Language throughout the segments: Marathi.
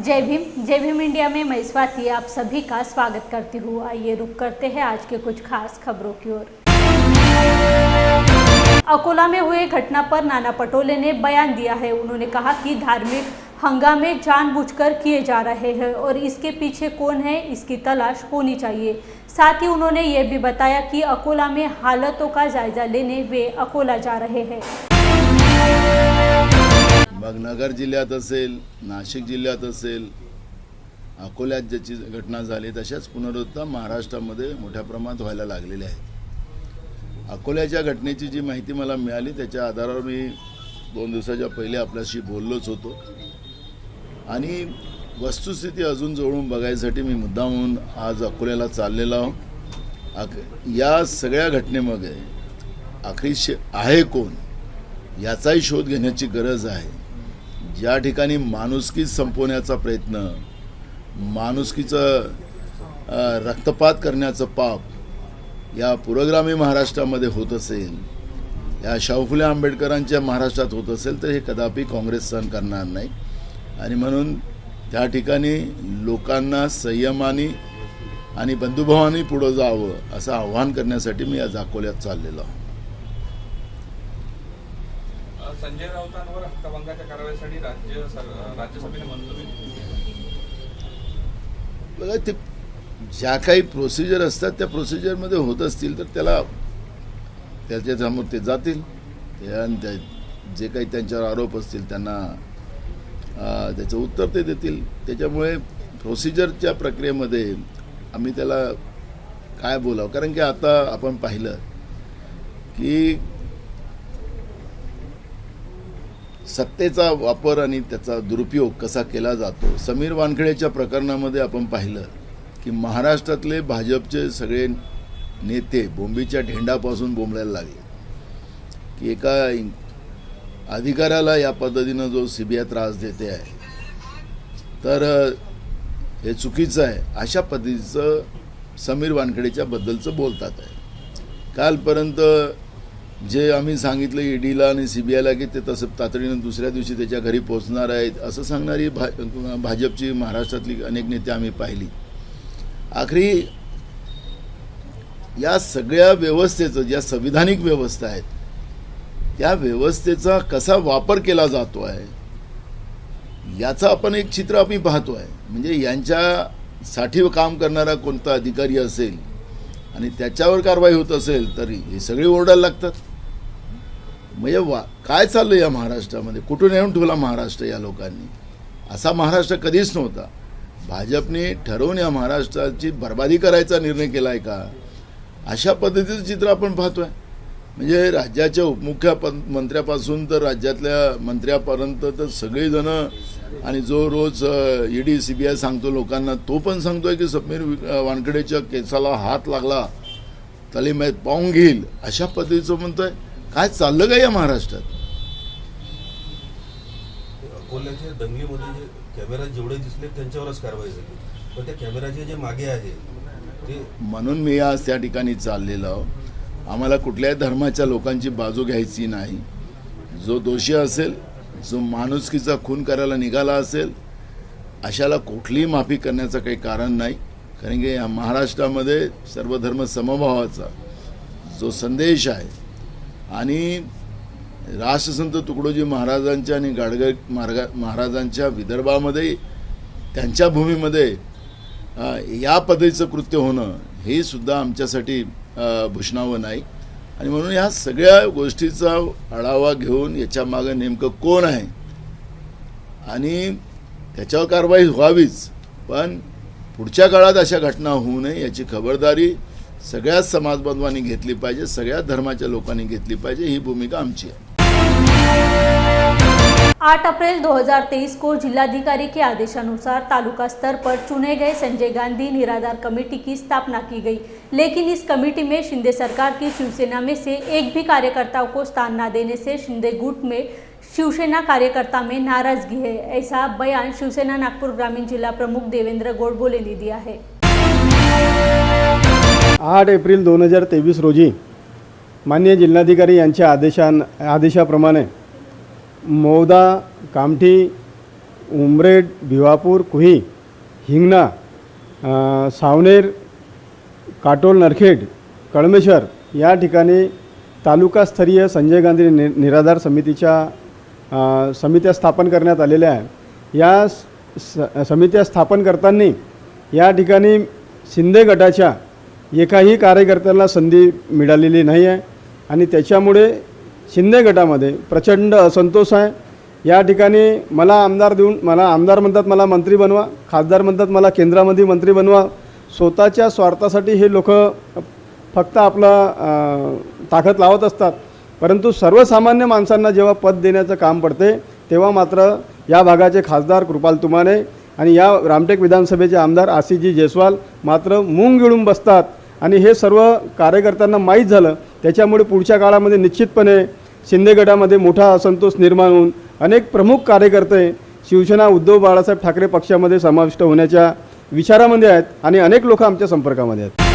जय भीम इंडिया में मैं स्वाति आप सभी का स्वागत करती हूँ। आइए रुक करते हैं आज के कुछ खास खबरों की ओर। अकोला में हुए घटना पर नाना पटोले ने बयान दिया है। उन्होंने कहा कि धार्मिक हंगामे जानबूझकर किए जा रहे हैं और इसके पीछे कौन है इसकी तलाश होनी चाहिए। साथ ही उन्होंने ये भी बताया कि अकोला में हालातों का जायजा लेने वे अकोला जा रहे हैं। मग नगर जिल्ह्यात असेल, नाशिक जिल्ह्यात असेल, अकोल्यात ज्याची घटना झाली तशाच पुनरावृत्ती महाराष्ट्रामध्ये मोठ्या प्रमाणात व्हायला लागलेल्या आहेत। अकोल्याच्या घटनेची जी माहिती मला मिळाली त्याच्या आधारावर मी 2 दिवसाच्या पहिले आपल्याशी बोललोच होतो आणि वस्तुस्थिती अजून जवळून बघायसाठी मी मुद्दामून आज अकोल्याला चाललेलो आहोत। या सगळ्या घटनेमध्ये आखरी आहे कोण याचाही शोध घेण्याची गरज आहे। ज्या ठिकाणी माणुसकी संपवण्याचा प्रयत्न, माणुसकीचं रक्तपात करण्याचं पाप या पुरोगामी महाराष्ट्रामध्ये होत असेल, या शाहू फुले आंबेडकरांच्या महाराष्ट्रात होत असेल तर हे कदापि काँग्रेस सहन करणार नाही आणि म्हणून त्या ठिकाणी लोकांना संयमाने आणि बंधुभावाने पुढे जावं असं आवाहन करण्यासाठी मी आज अकोल्यात चाललेलो आहे। संजय राऊतांवर हक्कभंगाच्या कारवाईसाठी राज्यसभेने मंजुरी बघा, ते ज्या काही प्रोसिजर असतात त्या प्रोसिजरमध्ये होत असतील तर त्याला त्याच्यासमोर ते जातील जे काही त्यांच्यावर आरोप असतील त्यांना त्याचं उत्तर ते देतील। त्याच्यामुळे प्रोसिजरच्या प्रक्रियेमध्ये आम्ही त्याला काय बोलावं, कारण की आता आपण पाहिलं की सत्तेचा वापर आणि त्याचा दुरुपयोग कसा केला जातो। समीर वानखेडेच्या प्रकरणामध्ये आपण पाहिलं की महाराष्ट्रातले भाजपचे सगळे नेते बोंबीच्या ढेंडापासून बोंबलायला लागले की एका अधिकाऱ्याला या पद्धतीनं जो सीबीआय त्रास देते आहे तर हे चुकीचं आहे अशा पद्धतीचं समीर वानखेडेच्या बद्दलचं बोलतात आहे। कालपर्यंत जे आम्ही सांगितलं ईडीला आणि सीबीआयला की ते तसं तातडीनं दुसऱ्या दिवशी त्याच्या घरी पोहोचणार आहेत असं सांगणारी भाजपची महाराष्ट्रातली अनेक नेते आम्ही पाहिली। आखरी या सगळ्या व्यवस्थेचं, ज्या संविधानिक व्यवस्था आहेत त्या व्यवस्थेचा कसा वापर केला जातो आहे याचा आपण एक चित्र आम्ही पाहतो आहे। म्हणजे यांच्यासाठी काम करणारा कोणता अधिकारी असेल आणि त्याच्यावर कारवाई होत असेल तरी हे सगळे ओरडायला लागतात। म्हणजे काय चाललं या महाराष्ट्रामध्ये, कुठून येऊन ठेवला महाराष्ट्र या लोकांनी? असा महाराष्ट्र कधीच नव्हता। भाजपने ठरवून या महाराष्ट्राची बर्बादी करायचा निर्णय केला आहे का? अशा पद्धतीचं चित्र आपण पाहतोय। म्हणजे राज्याच्या उपमुख्यमंत्र्यापासून तर राज्यातल्या मंत्र्यापर्यंत तर सगळेजण आणि जो रोज ईडी सीबीआय सांगतो लोकांना तो पण सांगतोय की समीर वानखेडेच्या केसाला हात लागला तळीमध्ये पाहून घेईल अशा पद्धतीचं म्हणतोय। काय चाललं का या महाराष्ट्रात? अकोल्याच्या दंगलीमध्ये जे कॅमेरा जेवढे दिसले त्यांच्यावरच कारवाई झाली, पण त्या कॅमेराचे जे मागे आहे ते म्हणून मी आज त्या ठिकाणी चाललेलो। आम्हाला कुठल्याही धर्माच्या लोकांची बाजू घ्यायची नाही। जो दोषी असेल, जो माणुसकीचा खून करायला निघाला असेल अशाला कुठलीही माफी करण्याचं काही कारण नाही। कारण की या महाराष्ट्रामध्ये सर्व धर्म समभावाचा जो संदेश आहे आणि राष्ट्रसंत तुकडोजी महाराजांच्या आणि गाडगे महाराजांच्या विदर्भामध्ये त्यांच्या भूमीमध्ये या पद्धतीचं कृत्य होणं हे सुद्धा आमच्यासाठी भूषणावं नाही आणि म्हणून ह्या सगळ्या गोष्टीचा आढावा घेऊन याच्या मागे नेमकं कोण आहे आणि त्याच्यावर कारवाई व्हावीच, पण पुढच्या काळात अशा घटना होऊ नये याची खबरदारी सगळ्याच समाजबांधवांनी घेतली पाहिजे, सगळ्या धर्माच्या लोकांनी घेतली पाहिजे। ही भूमिका आमची आहे। 8 अप्रैल 2023 को जिलाधिकारी के आदेशानुसार तालुका स्तर पर चुने गए संजय गांधी निराधार कमेटी की स्थापना की गई, लेकिन इस कमेटी में शिंदे सरकार की शिवसेना में से एक भी कार्यकर्ताओं को स्थान न देने से शिंदे गुट में शिवसेना कार्यकर्ता में नाराजगी है। ऐसा बयान शिवसेना नागपुर ग्रामीण जिला प्रमुख देवेंद्र गोडबोले ने दिया है। 8 एप्रिल 2023 रोजी माननीय जिल्हाधिकारी यांच्या आदेशाप्रमाणे मौदा, कामठी उमरेड, भिवापूर, कुही, हिंगणा, सावनेर, काटोल, नरखेड, कळमेश्वर या ठिकाणी तालुकास्तरीय संजय गांधी निराधार समित्या स्थापन करण्यात आलेल्या आहे। या समित्या स्थापन करताना या ठिकाणी शिंदे गटाच्या एकाही कार्यकर्त्याला संधी मिळालेली नाही आहे आणि त्याच्यामुळे शिंदे गटामध्ये प्रचंड असंतोष आहे। या ठिकाणी मला आमदार म्हणतात, मला मंत्री बनवा, खासदार म्हणतात मला केंद्रामध्ये मंत्री बनवा। स्वतःच्या स्वार्थासाठी हे लोक फक्त आपला ताकद लावत असतात, परंतु सर्वसामान्य माणसांना जेव्हा पद देण्याचं काम पडते तेव्हा मात्र या भागाचे खासदार कृपाल तुमाने आणि या रामटेक विधानसभेचे आमदार आशिषजी जयस्वाल मात्र मूग गिळून बसतात आणि हे सर्व कार्यकर्त्यांना माहीत झालं। त्याच्यामुळे पुढच्या काळामध्ये निश्चितपणे शिंदे गटामध्ये मोठा असंतोष निर्माण होऊन अनेक प्रमुख कार्यकर्ते शिवसेना उद्धव बाळासाहेब ठाकरे पक्षामध्ये समाविष्ट होण्याच्या विचारामध्ये आहेत आणि अनेक लोक आमच्या संपर्कामध्ये आहेत।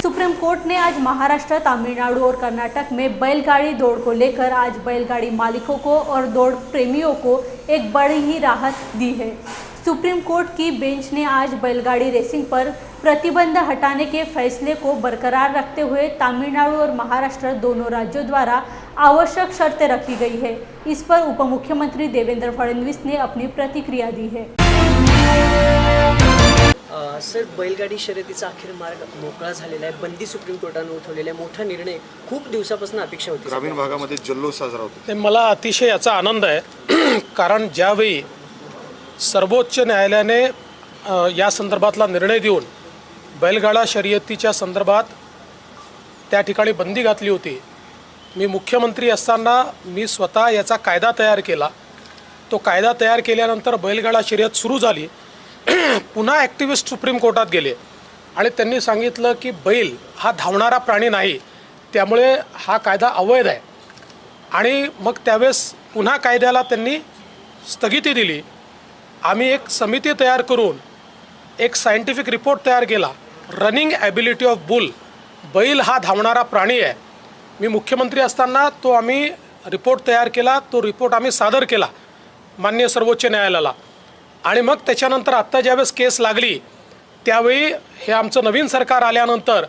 सुप्रीम कोर्ट ने आज महाराष्ट्र, तमिलनाडु और कर्नाटक में बैलगाड़ी दौड़ को लेकर आज बैलगाड़ी मालिकों को और दौड़ प्रेमियों को एक बड़ी ही राहत दी है। सुप्रीम कोर्ट की बेंच ने आज बैलगाड़ी रेसिंग पर प्रतिबंध हटाने के फैसले को बरकरार रखते हुए तमिलनाडु और महाराष्ट्र दोनों राज्यों द्वारा आवश्यक शर्तें रखी गई है। इस पर उप मुख्यमंत्री देवेंद्र फडणवीस ने अपनी प्रतिक्रिया दी है। सर, बैलगाडी शर्यतीचा अखेर मार्ग मोकळा झालेला आहे। बंदी सुप्रीम कोर्टाने उठवलेला आहे। मोठा निर्णय खूप दिवसापासून अपेक्षा होती। ग्रामीण भागामध्ये जल्लोष साजरा होतो। मला अतिशय याचा आनंद आहे कारण ज्यावेळी सर्वोच्च न्यायालयाने या संदर्भातला निर्णय देऊन बैलगाडा शर्यतीच्या संदर्भात त्या ठिकाणी बंदी घातली होती, मी मुख्यमंत्री असताना मी स्वतः याचा कायदा तयार केला। तो कायदा तयार केल्यानंतर बैलगाडा शर्यत सुरू झाली। पुन्हा ॲक्टिव्हिस्ट सुप्रीम कोर्टात गेले आणि त्यांनी सांगितलं की बैल हा धावणारा प्राणी नाही, त्यामुळे हा कायदा अवैध आहे। आणि मग त्यावेळेस पुन्हा कायद्याला त्यांनी स्थगिती दिली। आम्ही एक समिती तयार करून एक सायंटिफिक रिपोर्ट तयार केला, रनिंग ॲबिलिटी ऑफ बुल, बैल हा धावणारा प्राणी आहे। मी मुख्यमंत्री असताना तो आम्ही रिपोर्ट तयार केला, तो रिपोर्ट आम्ही सादर केला माननीय सर्वोच्च न्यायालयाला। आणि मग त्याच्यानंतर आत्ता ज्यावेळेस केस लागली त्यावेळी हे आमचं नवीन सरकार आल्यानंतर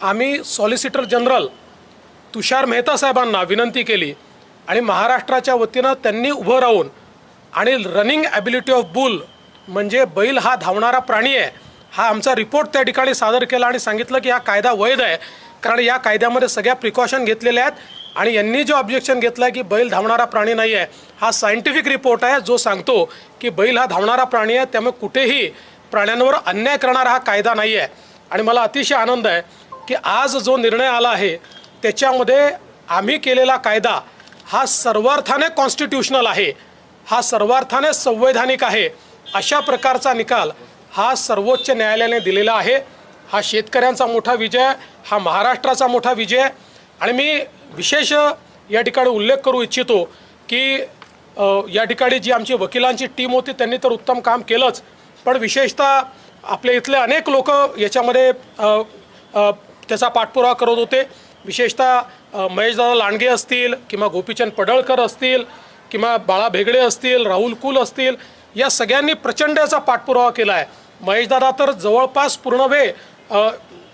आम्ही सॉलिसिटर जनरल तुषार मेहता साहेबांना विनंती केली आणि महाराष्ट्राच्या वतीनं त्यांनी उभं राहून आणि रनिंग ॲबिलिटी ऑफ बुल म्हणजे बैल हा धावणारा प्राणी आहे हा आमचा रिपोर्ट त्या ठिकाणी सादर केला आणि सांगितलं की हा कायदा वैध आहे, कारण या कायद्यामध्ये सगळ्या प्रिकॉशन घेतलेल्या आहेत। आणि यांनी जो ऑब्जेक्शन घेतला की बैल धावणारा प्राणी नाही आहे, हा सायंटिफिक रिपोर्ट आहे जो सांगतो की बैल हा धावणारा प्राणी आहे, त्यामुळे कुठेही प्राण्यांवर अन्याय करणारा हा कायदा नाही आहे। आणि मला अतिशय आनंद आहे की आज जो निर्णय आला आहे त्याच्यामध्ये आम्ही केलेला कायदा हा सर्वार्थाने कॉन्स्टिट्यूशनल आहे, हा सर्वार्थाने संवैधानिक आहे। अशा प्रकारचा निकाल हा सर्वोच्च न्यायालयाने दिलेला आहे। हा शेतकऱ्यांचा मोठा विजय, हा महाराष्ट्राचा मोठा विजय। आणि मी विशेष या ठिकाणी उल्लेख करू इच्छितो की या ठिकाणी जी आमची वकिलांची टीम होती त्यांनी तर उत्तम काम केलंच, पण विशेषतः आपले इथले अनेक लोक याच्यामध्ये त्याचा पाठपुरावा करत होते। विशेषतः महेशदादा लांडगे असतील किंवा गोपीचंद पडळकर असतील किंवा बाळा भेगडे असतील, राहुल कुल असतील, या सगळ्यांनी प्रचंड याचा पाठपुरावा केला आहे। महेशदादा तर जवळपास पूर्ण वेळ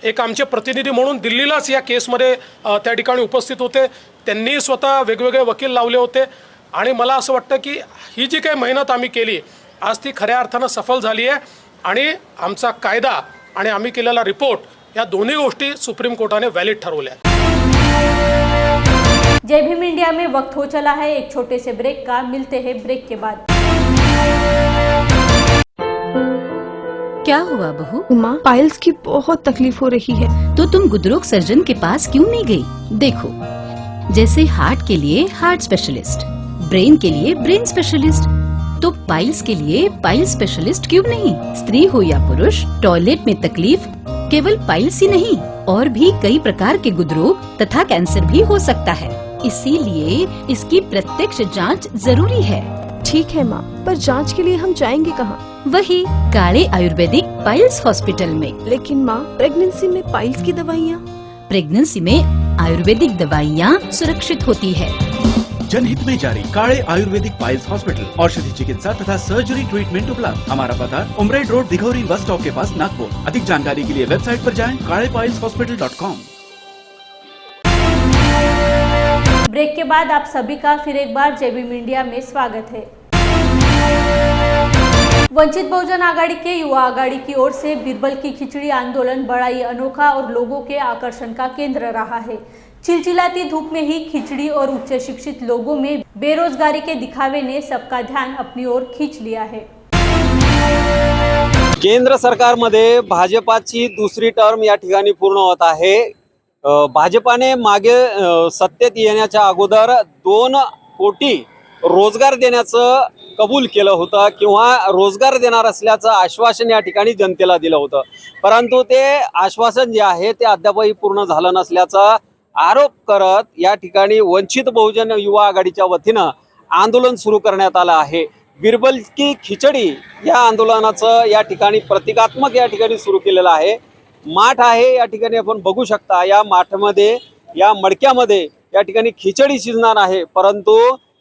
एक आमचे प्रतिनिधी म्हणून दिल्लीलाच या केसमध्ये त्या ठिकाणी उपस्थित होते। त्यांनी स्वतः वेगवेगळे वकील लावले होते आणि मला असं वाटतं की ही जी काही मेहनत आम्ही केली आज ती खऱ्या अर्थानं सफल झाली आहे आणि आमचा कायदा आणि आम्ही केलेला रिपोर्ट या दोन्ही गोष्टी सुप्रीम कोर्टाने वैलिड ठरवल्या। जय भीम इंडिया में वक्त हो चला है एक छोटे से ब्रेक का, मिलते हैं ब्रेक के बाद। क्या हुआ बहू? माँ, पाइल्स की बहुत तकलीफ हो रही है। तो तुम गुदरोग सर्जन के पास क्यों नहीं गई? देखो, जैसे हार्ट के लिए हार्ट स्पेशलिस्ट, ब्रेन के लिए ब्रेन स्पेशलिस्ट, तो पाइल्स के लिए पाइल स्पेशलिस्ट क्यों नहीं? स्त्री हो या पुरुष, टॉयलेट में तकलीफ केवल पाइल्स ही नहीं और भी कई प्रकार के गुदरोग तथा कैंसर भी हो सकता है, इसीलिए इसकी प्रत्यक्ष जांच जरूरी है। ठीक है माँ, पर जांच के लिए हम जाएंगे कहाँ? वही काले आयुर्वेदिक पाइल्स हॉस्पिटल में। लेकिन माँ, प्रेगनेंसी में पाइल्स की दवाइयाँ? प्रेगनेंसी में आयुर्वेदिक दवाइयाँ सुरक्षित होती है। जनहित में जारी। काड़े आयुर्वेदिक पाइल्स हॉस्पिटल, औषधि चिकित्सा तथा सर्जरी ट्रीटमेंट उपलब्ध। हमारा पता उमरेड रोड, दिघौरी बस स्टॉप के पास, नागपुर। अधिक जानकारी के लिए वेबसाइट पर जाएं kadepailshospital.com। ब्रेक के बाद आप सभी का फिर एक बार जय भीम इंडिया में स्वागत है। वंचित बहुजन आघाड़ी के युवा आघाड़ी की ओर से बीरबल की खिचड़ी आंदोलन बड़ा ही अनोखा और लोगों के आकर्षण का केंद्र रहा है। चिलचिलाती धूप में ही खिचड़ी और उच्च शिक्षित लोगों में बेरोजगारी के दिखावे ने सबका ध्यान अपनी ओर खींच लिया है। केंद्र सरकारमध्ये भाजपाची दुसरी टर्म या ठिकाणी पूर्ण होत आहे। भाजपाने मागे सत्तेत येण्याच्या अगोदर 2 कोटी रोजगार देण्याचं कबूल केलं होतं किंवा रोजगार देणार असल्याचं आश्वासन या ठिकाणी जनतेला दिलं होतं, परंतु ते आश्वासन जे आहे ते अद्यापही पूर्ण झालं नसल्याचा आरोप करत या ठिकाणी वंचित बहुजन युवा आघाडीच्या वतीनं आंदोलन सुरू करण्यात आलं आहे। बीरबल की खिचडी या आंदोलनाचं या ठिकाणी प्रतिकात्मक या ठिकाणी सुरू केलेलं आहे। माठ आहे या ठिकाणी आपण बघू शकता। या माठमध्ये, या मडक्यामध्ये या ठिकाणी खिचडी शिजणार आहे, परंतु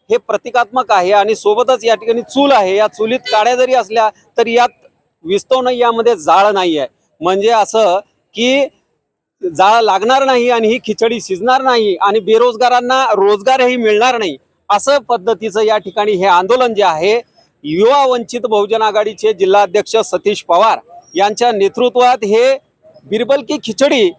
हे प्रतिकात्मक आहे आणि सोबतच या ठिकाणी चूल आहे। या चुलीत काड्या जरी असल्या तरी यात विस्तव नाही, यामध्ये जाळ नाही आहे, म्हणजे असं की जाळ लागणार नाही आणि ही खिचडी शिजणार नाही आणि बेरोजगारांना रोजगारही मिळणार नाही, असं पद्धतीचं या ठिकाणी हे आंदोलन जे आहे युवा वंचित बहुजन आघाडीचे जिल्हाध्यक्ष सतीश पवार यांच्या नेतृत्वात हे बीरबल की खिचडी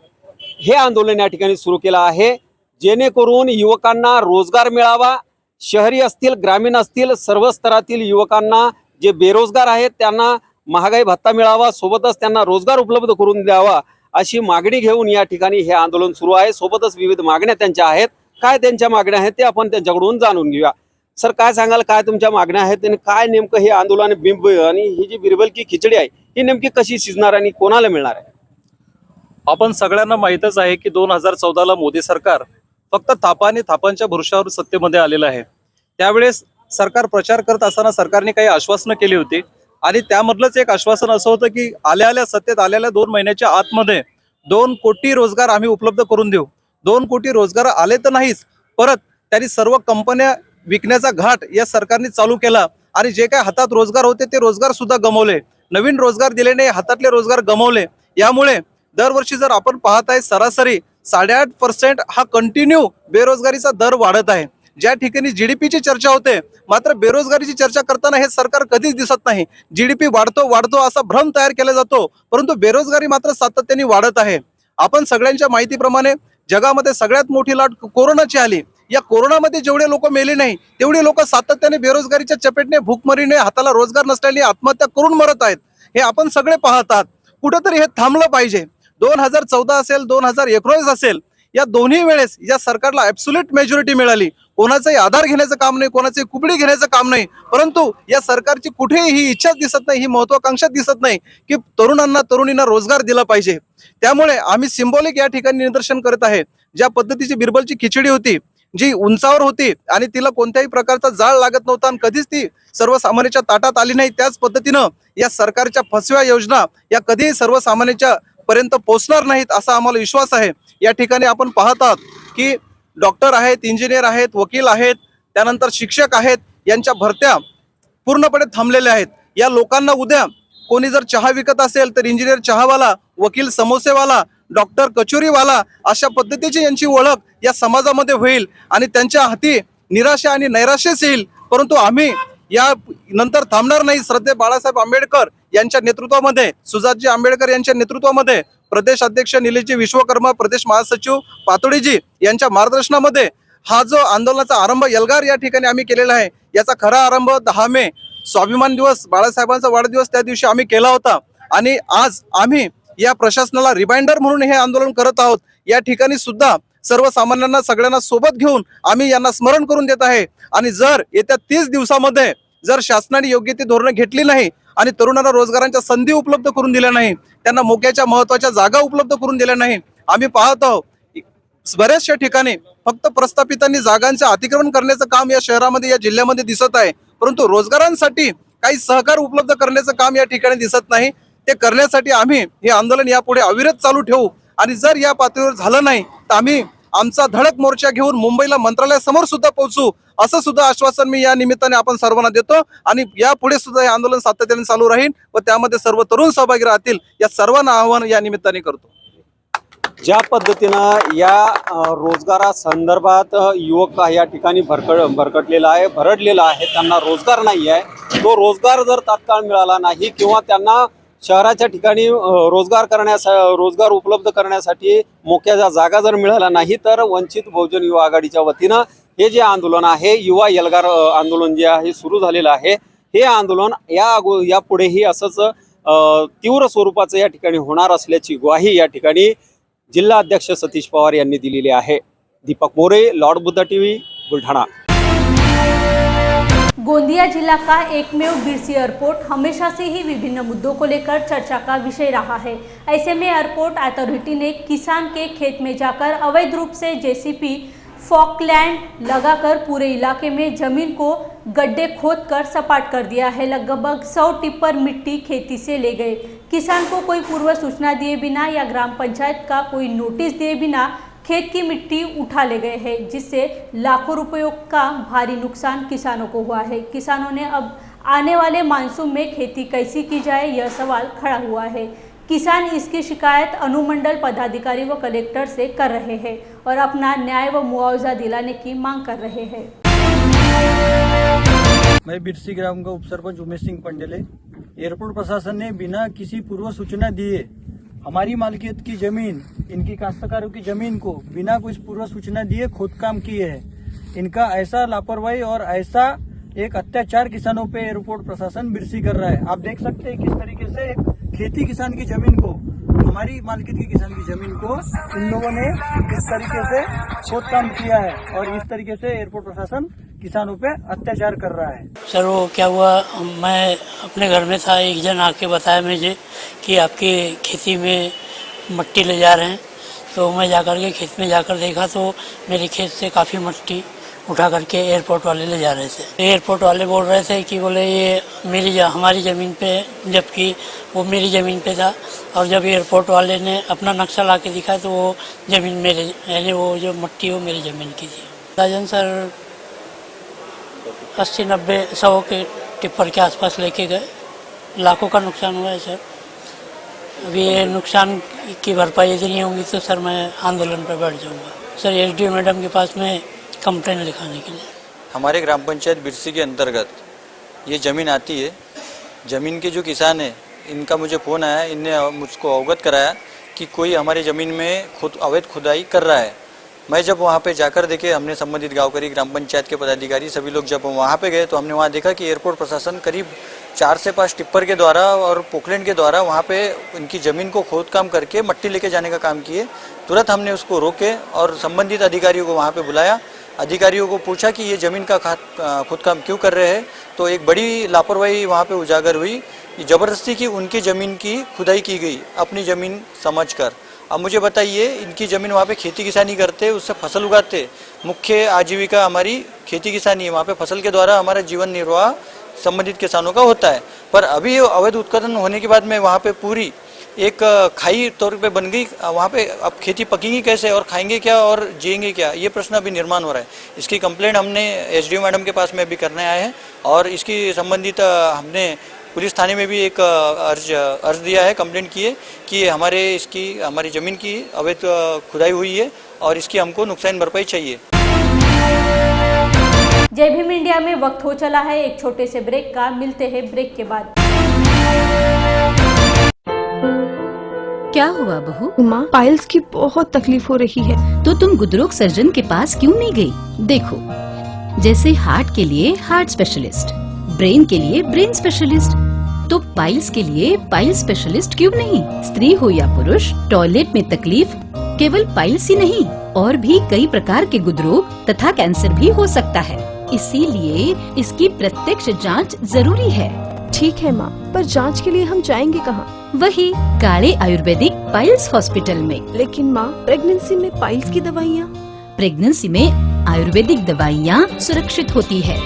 हे आंदोलन या ठिकाणी सुरू केलं आहे, जेणेकरून युवकांना रोजगार मिळावा। शहरी असतील, ग्रामीण असतील, सर्व स्तरातील युवकांना जे बेरोजगार आहेत त्यांना महागाई भत्ता मिळावा, सोबतच त्यांना रोजगार उपलब्ध करून द्यावा अशी मागणी घेऊन या ठिकाणी हे आंदोलन सुरू आहे। सोबतच विविध मागण्या त्यांच्या आहेत। काय त्यांच्या मागण्या आहेत ते आपण त्यांच्याकडून जाणून घेऊया। सर, काय सांगाल, काय तुमच्या मागण्या आहेत आणि काय नेमकं हे आंदोलन आणि ही जी बीरबल की खिचडी आहे ही नेमकी कशी शिजणार आणि कोणाला मिळणार आहे? आपण सगळ्यांना माहीतच आहे की 2014ला मोदी सरकार फक्त थापांच्या भरोशावर सत्तेमध्ये आलेलं आहे। त्यावेळेस सरकार प्रचार करत असताना सरकारने काही आश्वासनं केली होती आणि त्यामधलंच एक आश्वासन असं होतं की आल्या सत्तेत आलेल्या 2 महिन्याच्या आतमध्ये 2 कोटी रोजगार आम्ही उपलब्ध करून देऊ। 2 कोटी रोजगार आले तर नाहीच, परत त्यांनी सर्व कंपन्या विकण्याचा घाट या सरकारने चालू केला आणि जे काय हातात रोजगार होते ते रोजगार सुद्धा गमावले। नवीन रोजगार दिले नाही, हातातले रोजगार गमावले। यामुळे दरवर्षी जर आपण पाहत आहे सरासरी 8.5% हा कंटिन्यू बेरोजगारीचा दर वाढत आहे। ज्या ठिकाणी जीडीपीची चर्चा होते मात्र बेरोजगारीची चर्चा करताना हे सरकार कधीच दिसत नाही। जीडीपी वाढतो असा भ्रम तयार केला जातो, परंतु बेरोजगारी मात्र सातत्याने वाढत आहे। आपण सगळ्यांच्या माहितीप्रमाणे जगामध्ये सगळ्यात मोठी लाट कोरोनाची आली। या कोरोनामध्ये जेवढे लोक मेले नाही तेवढे लोक सातत्याने बेरोजगारीच्या चपेटने, भूकमरीने, हाताला रोजगार नसल्याने आत्महत्या करून मरत आहेत। हे आपण सगळे पाहतात। कुठेतरी हे थांबलं पाहिजे। 2014 असेल, 2019 असेल, या दोन्ही वेळेस या सरकारला ॲब्सोल्यूट मेजॉरिटी मिळाली। कोणाचाही आधार घेण्याचं काम नाही, कोणाची कुबडी घेण्याचं काम नाही, परंतु या सरकारची कुठेही ही इच्छा दिसत नाही, ही महत्वाकांक्षा दिसत नाही की तरुणींना रोजगार दिला पाहिजे। त्यामुळे आम्ही सिंबॉलिक या ठिकाणी निदर्शन करत आहे। ज्या पद्धतीची बीरबलची खिचडी होती, जी उंचावर होती आणि तिला कोणत्याही प्रकारचा जाळ लागत नव्हता आणि कधीच ती सर्वसामान्यांच्या ताटात आली नाही, त्याच पद्धतीनं या सरकारच्या फसव्या योजना या कधीही सर्वसामान्यांच्या पर्यंत पोहोचणार नाहीत असा आम्हाला विश्वास आहे। या ठिकाणी आपण पाहत आहात की डॉक्टर आहेत, इंजिनियर आहेत, वकील आहेत, त्यानंतर शिक्षक आहेत, यांच्या भरत्या पूर्णपणे थांबलेल्या आहेत। या लोकांना उद्या कोणी जर चहा विकत असेल तर इंजिनियर चहावाला, वकील समोसेवाला, डॉक्टर कचोरीवाला अशा पद्धतीची यांची ओळख या समाजामध्ये होईल आणि त्यांच्या हाती निराशा आणि नैराश्यच येईल। परंतु आम्ही या नंतर थांबणार नाही। श्रद्धे बाळासाहेब आंबेडकर यांच्या नेतृत्वामध्ये, सुजातजी आंबेडकर यांच्या नेतृत्वामध्ये, प्रदेश अध्यक्ष निलेशजी विश्वकर्मा, प्रदेश महासचिव पातोडीजी यांच्या मार्गदर्शनामध्ये हा जो आंदोलनाचा आरंभ एल्गार या ठिकाणी आम्ही केलेला आहे, याचा खरा आरंभ 10 मे स्वाभिमान दिवस, बाळासाहेबांचा वाढदिवस, त्या दिवशी आम्ही केला होता आणि आज आम्ही या प्रशासनाला रिमाइंडर म्हणून हे आंदोलन करत आहोत। या ठिकाणी सुद्धा सर्वसामान्यांना सगळ्यांना सोबत घेऊन आम्ही यांना स्मरण करून देत आहे आणि जर येत्या 30 दिवसामध्ये जर शासनाने योग्य ती धोरणं घेतली नाही आणि तरुणांना रोजगारांच्या संधी उपलब्ध करून दिल्या नाही, त्यांना मोक्याच्या महत्त्वाच्या जागा उपलब्ध करून दिल्या नाही, आम्ही पाहत आहोत बऱ्याचशा ठिकाणी फक्त प्रस्थापितांनी जागांचे अतिक्रमण करण्याचं काम या शहरामध्ये, या जिल्ह्यामध्ये दिसत आहे, परंतु रोजगारांसाठी काही सहकार उपलब्ध करण्याचं काम या ठिकाणी दिसत नाही। ते करण्यासाठी आम्ही हे आंदोलन यापुढे अविरत चालू ठेवू आणि जर या पातळीवर झालं नाही तर आम्ही आमचा धडक मोर्चा घेऊन मुंबईला मंत्रालयासमोर सुद्धा पोहोचू असं सुद्धा आश्वासन मी या निमित्ताने आपण सर्वांना देतो आणि यापुढे सुद्धा हे आंदोलन सातत्याने चालू राहील व त्यामध्ये सर्व तरुण सहभागी राहतील या सर्वांना आवाहन या निमित्ताने करतो। ज्या पद्धतीनं या रोजगारासंदर्भात युवक या ठिकाणी भरकटलेला आहे, भरडलेला आहे, त्यांना रोजगार नाही आहे, तो रोजगार जर तात्काळ मिळाला नाही किंवा त्यांना शहराच्या ठिकाणी रोजगार उपलब्ध करण्यासाठी मोक्या जागा जर मिळाल्या नाही तर वंचित बहुजन युवा आघाडीच्या वतीनं हे जे आंदोलन आहे, युवा एल्गार आंदोलन जे आहे सुरू झालेलं आहे, हे आंदोलन यापुढेही असंच तीव्र स्वरूपाचं या ठिकाणी होणार असल्याची ग्वाही या ठिकाणी जिल्हा अध्यक्ष सतीश पवार यांनी दिलेली आहे। Deepak More, Lord Buddha TV, Buldhana. गोंदिया जिला का एकमेव बिरसी एयरपोर्ट हमेशा से ही विभिन्न मुद्दों को लेकर चर्चा का विषय रहा है। ऐसे में एयरपोर्ट अथॉरिटी ने किसान के खेत में जाकर अवैध रूप से जेसीबी फॉकलैंड लगाकर पूरे इलाके में जमीन को गड्ढे खोदकर सपाट कर दिया है। लगभग 100 टिप्पर मिट्टी खेती से ले गए। किसान को कोई पूर्व सूचना दिए बिना या ग्राम पंचायत का कोई नोटिस दिए बिना खेत की मिट्टी उठा ले गए हैं, जिससे लाखों रुपयों का भारी नुकसान किसानों को हुआ है। किसानों ने अब आने वाले मानसून में खेती कैसी की जाए यह सवाल खड़ा हुआ है। किसान इसकी शिकायत अनुमंडल पदाधिकारी व कलेक्टर से कर रहे हैं और अपना न्याय व मुआवजा दिलाने की मांग कर रहे हैं। मैं बिरसी ग्राम का उपसरपंच उमेश सिंह पंडेले। एयरपोर्ट प्रशासन ने बिना किसी पूर्व सूचना दिए हमारी मालिकियत की जमीन, इनकी काश्तकारों की जमीन को बिना कुछ पूर्व सूचना दिए खोदकाम किए हैं। इनका ऐसा लापरवाही और ऐसा एक अत्याचार किसानों पे एयरपोर्ट प्रशासन बिरसी कर रहा है। आप देख सकते हैं किस तरीके से एक खेती किसान की जमीन को, हमारी मालिकियत की किसान की जमीन को इन लोगों ने इस तरीके से खोदकाम किया है और इस तरीके से एयरपोर्ट प्रशासन किसानों पे अत्याचार कर रहा है। सर वो क्या हुआ, मैं अपने घर में था, एक जन आके बताया मुझे कि आपकी खेती में मट्टी ले जा रहे हैं। तो मैं जाकर के खेत में जाकर देखा तो मेरे खेत से काफ़ी मट्टी उठा करके एयरपोर्ट वाले ले जा रहे थे। एयरपोर्ट वाले बोल रहे थे कि बोले ये हमारी ज़मीन पे, जबकि वो मेरी ज़मीन पे था। और जब एयरपोर्ट वाले ने अपना नक्शा ला के दिखाया तो वो ज़मीन मेरे, यानी वो जो मट्टी वो मेरी ज़मीन की थी। राजन सर 80-90-100 के टिप्पर के आसपास लेके गए, लाखों का नुकसान हुआ है सर। अभी ये नुकसान की भरपाई यदि नहीं होंगी तो सर मैं आंदोलन पर बैठ जाऊंगा सर, एसडीओ मैडम के पास में कंप्लेंट लिखाने के लिए। हमारे ग्राम पंचायत बिरसी के अंतर्गत ये ज़मीन आती है। ज़मीन के जो किसान हैं इनका मुझे फ़ोन आया, इनने मुझको अवगत कराया कि कोई हमारी ज़मीन में अवैध खुदाई कर रहा है। मैं जब वहाँ पे जाकर देखे, हमने संबंधित गाँवकरी, ग्राम पंचायत के पदाधिकारी सभी लोग जब वहाँ पे गए तो हमने वहाँ देखा कि एयरपोर्ट प्रशासन करीब 4 से 5 टिप्पर के द्वारा और पोकलैंड के द्वारा वहाँ पे उनकी ज़मीन को खोदकाम करके मट्टी लेके जाने का काम किए। तुरंत हमने उसको रोके और संबंधित अधिकारियों को वहाँ पे बुलाया। अधिकारियों को पूछा कि ये ज़मीन का खोदकाम क्यों कर रहे हैं, तो एक बड़ी लापरवाही वहाँ पे उजागर हुई। ज़बरदस्ती की उनकी ज़मीन की खुदाई की गई अपनी ज़मीन समझकर। अब मुझे बताइए, इनकी ज़मीन वहाँ पे खेती किसानी करते, उससे फसल उगाते, मुख्य आजीविका हमारी खेती किसानी है। वहाँ पे फसल के द्वारा हमारा जीवन निर्वाह संबंधित किसानों का होता है। पर अभी अवैध उत्खनन होने के बाद में वहाँ पे पूरी एक खाई तौर पे बन गई। वहाँ पे अब खेती पकेगी कैसे और खाएंगे क्या और जिएंगे क्या, ये प्रश्न अभी निर्माण हो रहा है। इसकी कंप्लेंट हमने एसडीओ मैडम के पास में अभी करने आए हैं और इसकी संबंधित हमने पुलिस थाने में भी एक अर्ज दिया है, कंप्लेंट की है कि हमारी ज़मीन की अवैध खुदाई हुई है और इसकी हमको नुकसान भरपाई चाहिए। जय भीम इंडिया में वक्त हो चला है एक छोटे से ब्रेक का, मिलते हैं ब्रेक के बाद। क्या हुआ बहू? माँ, पाइल्स की बहुत तकलीफ हो रही है। तो तुम गुदरोग सर्जन के पास क्यों नहीं गई? देखो, जैसे हार्ट के लिए हार्ट स्पेशलिस्ट, ब्रेन के लिए ब्रेन स्पेशलिस्ट, तो पाइल्स के लिए पाइल स्पेशलिस्ट क्यों नहीं? स्त्री हो या पुरुष, टॉयलेट में तकलीफ केवल पाइल्स ही नहीं, और भी कई प्रकार के गुदरोग तथा कैंसर भी हो सकता है। इसीलिए इसकी प्रत्यक्ष जांच जरूरी है। ठीक है माँ, पर जांच के लिए हम जाएंगे कहाँ? वही काले आयुर्वेदिक पाइल्स हॉस्पिटल में। लेकिन माँ, प्रेगनेंसी में पाइल्स की दवाइयाँ? प्रेगनेंसी में आयुर्वेदिक दवाइयाँ सुरक्षित होती है।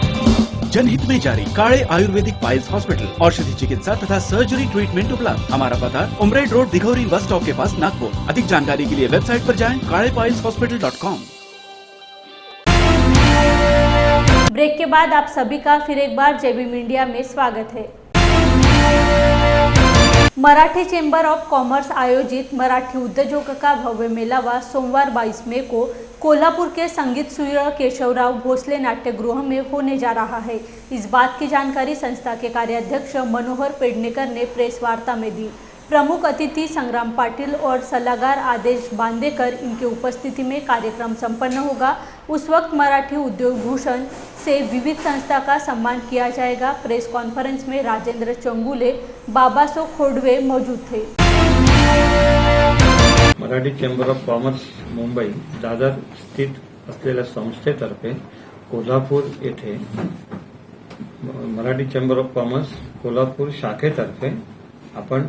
जनहित में जारी। काळे आयुर्वेदिक पाइल्स हॉस्पिटल, औषधि चिकित्सा तथा सर्जरी ट्रीटमेंट उपलब्ध। हमारा पता उमरेड रोड दिघौरी बस स्टॉप के पास नागपुर। अधिक जानकारी के लिए वेबसाइट पर जाएं kaalepailshospital.com। ब्रेक के बाद आप सभी का फिर एक बार जय भीम इंडिया में स्वागत है। मराठी चेंबर ऑफ कॉमर्स आयोजित मराठी उद्योजकों का भव्य मेलावा सोमवार 22 मई को कोल्हापुर के संगीत सूर्य केशवराव भोसले नाट्यगृह में होने जा रहा है। इस बात की जानकारी संस्था के कार्याध्यक्ष मनोहर पेडणेकर ने प्रेस वार्ता में दी। प्रमुख अतिथि संग्राम पाटिल और सलाहकार आदेश बांदेकर इनकी उपस्थिति में कार्यक्रम संपन्न होगा। उस वक्त मराठी उद्योग भूषण से विविध संस्था का सम्मान किया जाएगा। प्रेस कॉन्फ्रेंस में राजेंद्र चंगुले, बाबासो खोडवे मौजूद थे। Marathi chamber of commerce Mumbai Dadar स्थित असलेल्या संस्थेतर्फे कोल्हापूर येथे Marathi chamber of commerce Kolhapur शाखेतर्फे आपण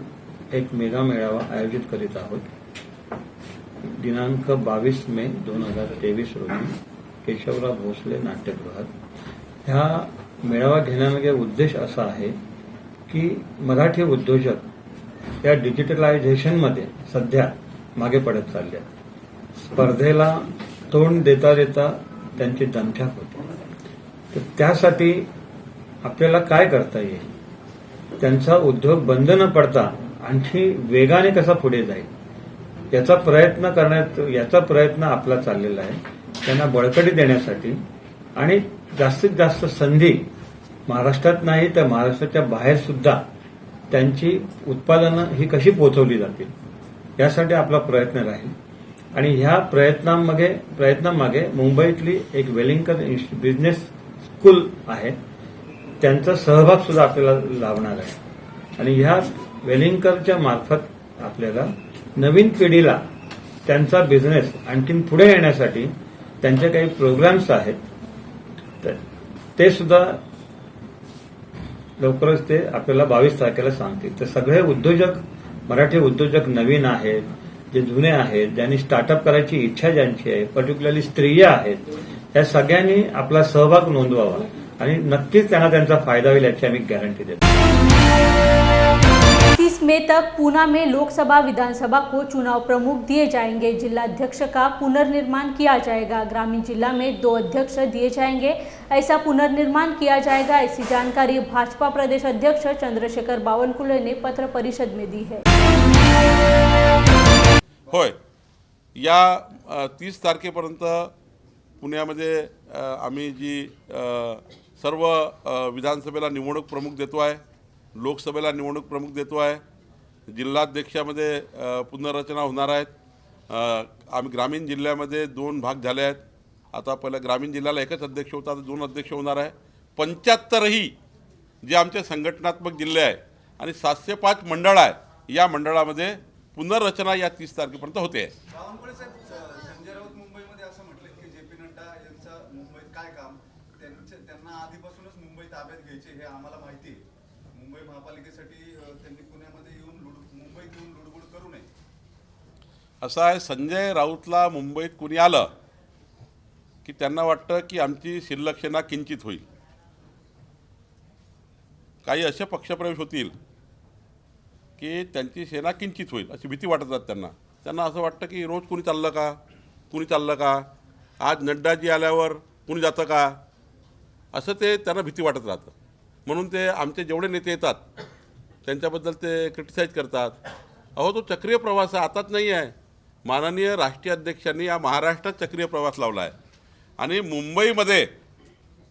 एक मेगा मेळावा आयोजित करीत आहोत। दिनांक 22 मे 2023 रोजी केशवराव भोसले नाट्यगृहात। ह्या मेळावा घेण्यामागे उद्देश असा आहे की मराठी उद्योजक या डिजिटलायझेशनमध्ये सध्या मागे पडत चालले आहेत। स्पर्धेला तोंड देता देता त्यांची दमछाक होते। तर त्यासाठी आपल्याला काय करता येईल, त्यांचा उद्योग बंद न पडता आणखी वेगाने कसा पुढे जाईल याचा प्रयत्न आपला चाललेला आहे। त्यांना बळकटी देण्यासाठी आणि जास्तीत जास्त संधी महाराष्ट्रात नाही तर महाराष्ट्राच्या बाहेर सुद्धा त्यांची उत्पादनं ही कशी पोहोचवली जातील यासाठी आपला प्रयत्न राहील। आणि ह्या प्रयत्नामागे मुंबईतली एक वेलिंगकर बिझनेस स्कूल आहे, त्यांचा सहभाग सुद्धा आपल्याला लाभणार आहे। आणि ह्या वेलिंगकरच्या मार्फत आपल्याला नवीन पिढीला त्यांचा बिझनेस आणखीन पुढे येण्यासाठी त्यांचे काही प्रोग्राम्स आहेत, तर ते सुद्धा लवकरच ते आपल्याला 22 तारखेला सांगतील। तर सगळे उद्योजक, मराठी उद्योजक नवीन आहेत, जे जुने आहेत, ज्यांनी स्टार्टअप करायची इच्छा ज्यांची आहे, पर्टिक्युलरली स्त्रिया आहेत, या सगळ्यांनी आपला सहभाग नोंदवावा आणि नक्कीच त्यांना त्यांचा फायदा होईल याची आम्ही गॅरंटी देतो। 30 मई तक पूना में लोकसभा विधानसभा को चुनाव प्रमुख दिए जाएंगे। जिलाध्यक्ष का पुनर्निर्माण किया जाएगा। ग्रामीण जिला में 2 अध्यक्ष दिए जाएंगे। ऐसा पुनर्निर्माण किया जाएगा, ऐसी जानकारी भाजपा प्रदेश अध्यक्ष चंद्रशेखर बावनकुळे ने पत्र परिषद में दी है। होय, या 30 तारखेपर्यंत पुण्यामध्ये आम्ही जी सर्व विधानसभेला निवडणूक प्रमुख देतो आहे, लोकसभेला निवडणूक प्रमुख देतो आहे, जिल्हाध्यक्षामध्ये पुनर्रचना होणार आहेत। आम्ही ग्रामीण जिल्ह्यामध्ये 2 भाग झाले आहेत। आता पहिल्या ग्रामीण जिल्ह्याला एकच अध्यक्ष होता, आता 2 अध्यक्ष होणार आहे। 75ही जे आमचे संघटनात्मक जिल्हे आहे आणि 705 मंडळ आहे, या मंडळामध्ये पुनर्रचना या 30 तारखेपर्यंत होते। संजय राऊत मुंबईमध्ये असं म्हटलं की जे.पी. नड्डा यांचं मुंबईत काय काम, त्यांना आधीपासूनच मुंबई ताब्यात घ्यायचे हे आम्हाला माहिती आहे। मुंबई महापालिकेसाठी त्यांनी पुण्यामध्ये येऊन मुंबईत येऊन लुडबुड करू नये असं आहे। संजय राऊतला मुंबईत कुणी आलं की त्यांना वाटतं की आमची शिल्लक्षणा किंचित होईल, काही असे पक्षप्रवेश होतील की त्यांची सेना किंचित होईल अशी भीती वाटत त्यांना। त्यांना असं वाटतं की रोज कुणी चाललं का, आज नड्डाजी आल्यावर कुणी जातं का, असं ते त्यांना भीती वाटत राहतं। म्हणून ते आमचे जेवढे नेते येतात त्यांच्याबद्दल ते क्रिटिसाइज करतात। अहो, तो चक्रीय प्रवास आताच नाही आहे। माननीय राष्ट्रीय अध्यक्षांनी या महाराष्ट्रात चक्रीय प्रवास लावला आहे आणि मुंबईमध्ये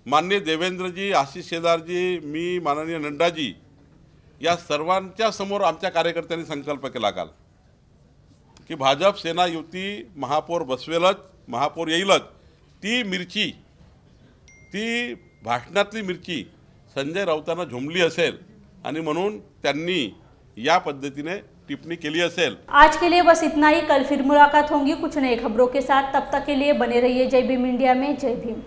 माननीय देवेंद्रजी, आशिष शेलारजी, मी, माननीय नड्डाजी या सर्वांच्या समोर आमच्या कार्यकर्त्यांनी संकल्प केला काल की भाजप सेना युती महापौर बसवेलच, महापौर येईलच। ती मिरची, ती भाषणातली मिरची संजय राऊतांना झोंबली असेल आणि म्हणून त्यांनी या पद्धतीने टिप्पणी केली असेल। आज के लिए बस इतना ही। कल फिर मुलाकात होंगी कुछ नए खबरों के साथ। तब तक के लिए बने रहिए जय भीम इंडिया में। जय भीम।